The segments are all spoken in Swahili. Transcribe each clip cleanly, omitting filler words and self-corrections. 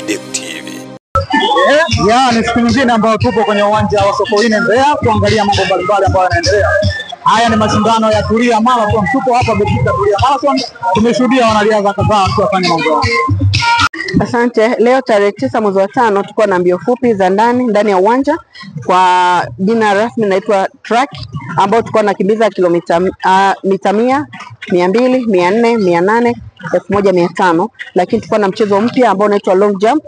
Deck TV. Ni siku nyingine ambayo tupo kwenye uwanja wa Sokoine Mbeya kuangalia mambo mbalimbali ambayo yanaendelea. Haya ni mashindano ya Tulia Marathon. Tupo hapa katika Tulia Marathon. Tumeshuhudia wanariadha kadhaa wakifanya mambo yao. Asante. Leo tarehe 9 mwezi wa 5 tuko na mbio fupi za ndani ya uwanja kwa jina rasmi naitwa track, ambao tuko nakimbiza kilomita mita 100, 200, 400, 800, 1500, lakini tuko na mchezo mpya ambao unaitwa long jump,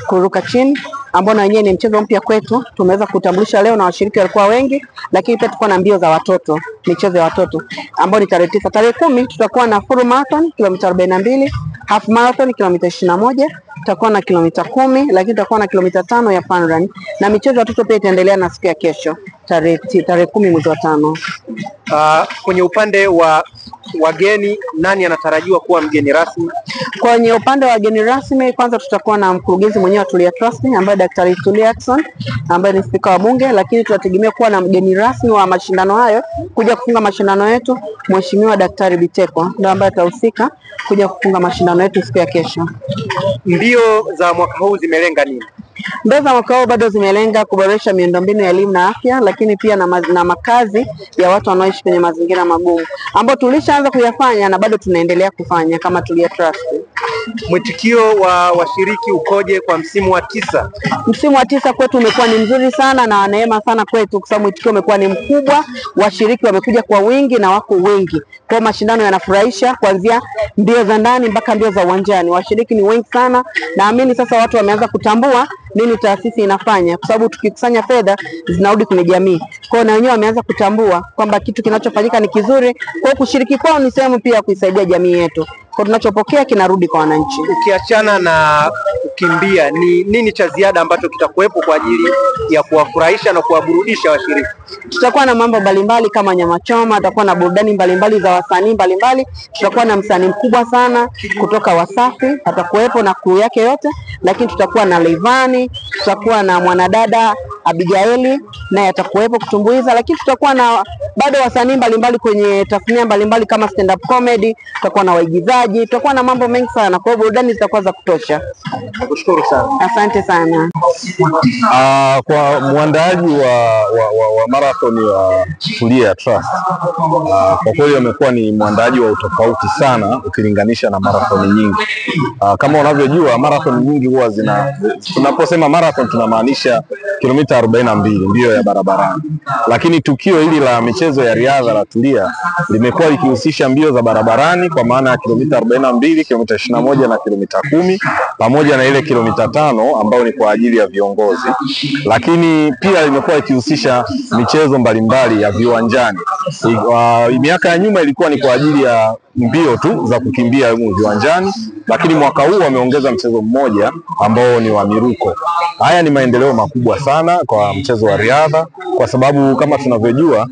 kuruka chini, ambao na wenyewe ni mchezo mpya kwetu. Tumeweza kutambulisha leo na washiriki walikuwa wengi, lakini pia tuko na mbio za watoto, michezo ya watoto ambao ni tarehe 9. Tarehe 10 tutakuwa na full marathon kilomita 42, half marathon kilomita 21, tutakuwa na kilomita 10, lakini tutakuwa na kilomita 5 ya fun run, na michezo ya watoto pia itaendelea na siku ya kesho tarehe 10 mwezi wa 5. Kwenye upande wa wageni, nani anatarajiwa kuwa mgeni rasmi? Kwenye upande wa wageni rasmi, kwanza tutakuwa na mkurugenzi mwenyewe wa Tulia Trust ambaye Daktari Tulia Ackson ambaye ni spika wa bunge, lakini tunategemea kuwa na mgeni rasmi wa mashindano hayo kuja kufunga mashindano yetu, Mheshimiwa Daktari Biteko ndio ambaye atahusika kuja kufunga mashindano yetu siku ya kesho. Mbio za mwaka huu zimelenga nini? Mbio za mwaka huu bado zimelenga kuboresha miundombinu ya elimu na afya, lakini pia na makazi ya watu wanaoishi kwenye mazingira magumu, ambao tulishaanza kuyafanya na bado tunaendelea kufanya kama Tulia Trust. Mwitikio wa washiriki ukoje kwa msimu wa 9? Msimu wa 9 kwetu umekuwa ni mzuri sana na neema sana kwetu, kwa sababu mwitikio umekuwa ni mkubwa. Washiriki wamekuja kwa wingi na wako wengi, kwa mashindano yanafurahisha, kuanzia mbio za ndani mpaka mbio za uwanjani. Washiriki ni wengi sana, naamini sasa watu wameanza kutambua nini taasisi inafanya, kwa sababu tukikusanya fedha zinarudi kwenye jamii. Kwa hiyo na wenyewe wameanza kutambua kwamba kitu kinachofanyika ni kizuri, kwa kushiriki kwao ni sehemu pia ya kuisaidia jamii yetu. Kwa tunachopokea kinarudi kwa wananchi. Ukiachana na kukimbia, ni nini cha ziada ambacho kitakuwepo kwa ajili ya kuwafurahisha na kuwaburudisha washiriki? Tutakuwa na mambo mbalimbali kama nyama choma, tutakuwa na burudani mbalimbali za wasanii mbalimbali. Tutakuwa na msanii mkubwa sana kutoka Wasafi atakuwepo na crew yake yote, lakini tutakuwa na Leivani, tutakuwa na mwanadada Abigaili naye atakuwepo kutumbuiza, lakini tutakuwa na bado wasanii mbalimbali kwenye tasnia mbalimbali kama stand up comedy, tutakuwa na waigizaji, tutakuwa na mambo mengi sana. Kwa hiyo burudani zitakuwa za kutosha. Nakushukuru sana. Asante sana. Kwa muandaaji wa marathon wa Tulia Trust, kwa kweli amekuwa ni muandaaji wa utofauti sana ukilinganisha na marathon nyingi. Kama unavyojua marathon nyingi huwa tunaposema marathon tunamaanisha kilomita 42 mbio ya barabarani, lakini tukio hili la michezo ya riadha la Tulia limekuwa likihusisha mbio za barabarani kwa maana ya kilomita 42, kilomita 21 na kilomita 10 pamoja na ile kilomita 5 ambayo ni kwa ajili ya viongozi, lakini pia limekuwa likihusisha michezo mbalimbali ya viwanjani. Miaka ya nyuma ilikuwa ni kwa ajili ya mbio tu za kukimbia viwanjani, lakini mwaka huu wameongeza mchezo mmoja ambao ni wa miruko. Haya ni maendeleo makubwa sana kwa mchezo wa riadha, kwa sababu kama tunavyojua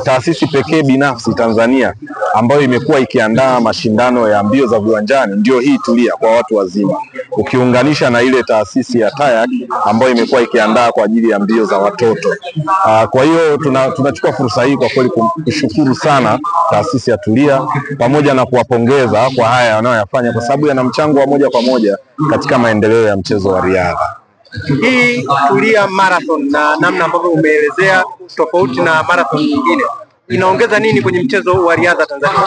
taasisi pekee binafsi Tanzania ambayo imekuwa ikiandaa mashindano ya mbio za viwanjani ndio hii Tulia kwa watu wazima, ukiunganisha na ile taasisi ya Tayak ambayo imekuwa ikiandaa kwa ajili ya mbio za watoto. Kwa hiyo tunachukua fursa hii kwa kweli kushukuru sana taasisi ya Tulia pamoja na kuwapongeza kwa haya wanayoyafanya, kwa sababu yana mchango wa moja kwa moja katika maendeleo ya mchezo wa riadha. Hii Tulia Marathon na namna ambavyo umeelezea tofauti na marathon nyingine, inaongeza nini kwenye mchezo wa riadha Tanzania?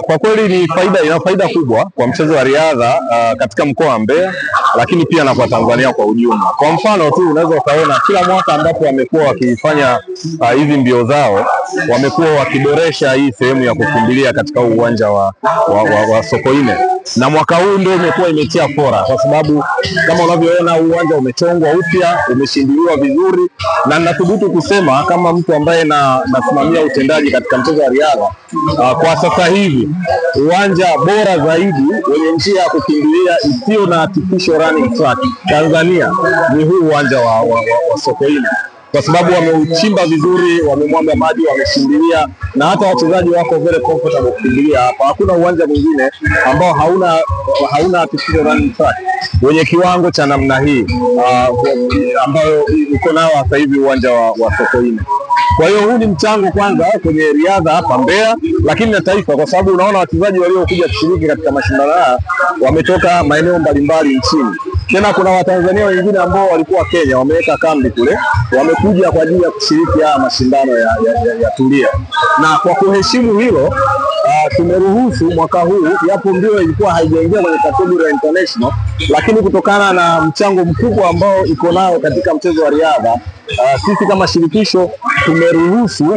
Kwa kweli ina faida kubwa kwa mchezo wa riadha katika mkoa wa Mbeya, lakini pia na kwa Tanzania kwa ujumla. Kwa mfano tu unaweza ukaona kila mwaka ambapo wamekuwa wakifanya hizi mbio zao, wamekuwa wakiboresha hii sehemu ya kukimbilia katika uwanja wa Sokoine, na mwaka huu ndio imekuwa imetia fora, kwa sababu kama unavyoona uwanja umechongwa upya, umeshindiliwa vizuri, na nathubutu kusema kama mtu ambaye nasimamia utendaji katika mchezo wa riadha, kwa sasa hivi uwanja bora zaidi wenye njia ya kukimbilia isiyo na artificial running track Tanzania ni huu uwanja wa Sokoine, kwa sababu wameuchimba vizuri, wamemwaga maji, wameshindilia, na hata wachezaji wako very comfortable kukimbilia hapa. Hakuna uwanja mwingine ambao hauna artificial running track wenye kiwango cha namna hii ambayo uko nao sasa hivi uwanja wa Sokoine. Kwa hiyo huu ni mchango kwanza kwenye riadha hapa Mbeya, lakini na taifa, kwa sababu unaona wachezaji waliokuja kushiriki katika mashindano haya wametoka maeneo mbalimbali nchini. Tena kuna Watanzania wengine ambao walikuwa Kenya, wameweka kambi kule, wamekuja kwa ajili ya kushiriki haya mashindano ya Tulia, na kwa kuheshimu hilo tumeruhusu mwaka huu, yapo mbio ilikuwa haijaingia kwenye kategori ya international, lakini kutokana na mchango mkubwa ambao iko nao katika mchezo wa riadha, sisi kama shirikisho tumeruhusu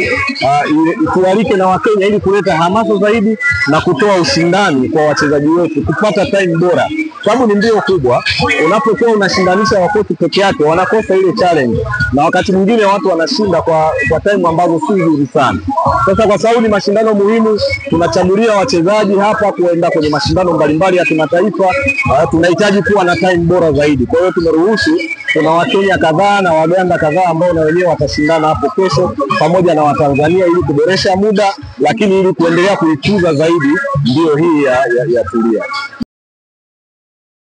tualike na Wakenya ili kuleta hamasa zaidi na kutoa ushindani kwa wachezaji wetu kupata time bora, sababu ni mbio kubwa. Unapokuwa unashindanisha wakoti peke yake wanakosa ile challenge, na wakati mwingine watu wanashinda kwa time ambazo si nzuri sana. Sasa kwa sababu ni mashindano muhimu, tunachagulia wachezaji hapa kuenda kwenye mashindano mbalimbali ya kimataifa, tunahitaji kuwa na time bora zaidi. Kwa hiyo tumeruhusu, kuna Wakenya kadhaa na Waganda kadhaa ambao na wenyewe watashindana hapo kesho pamoja na Watanzania, ili kuboresha muda, lakini ili kuendelea kuikuza zaidi ndio hii ya Tulia.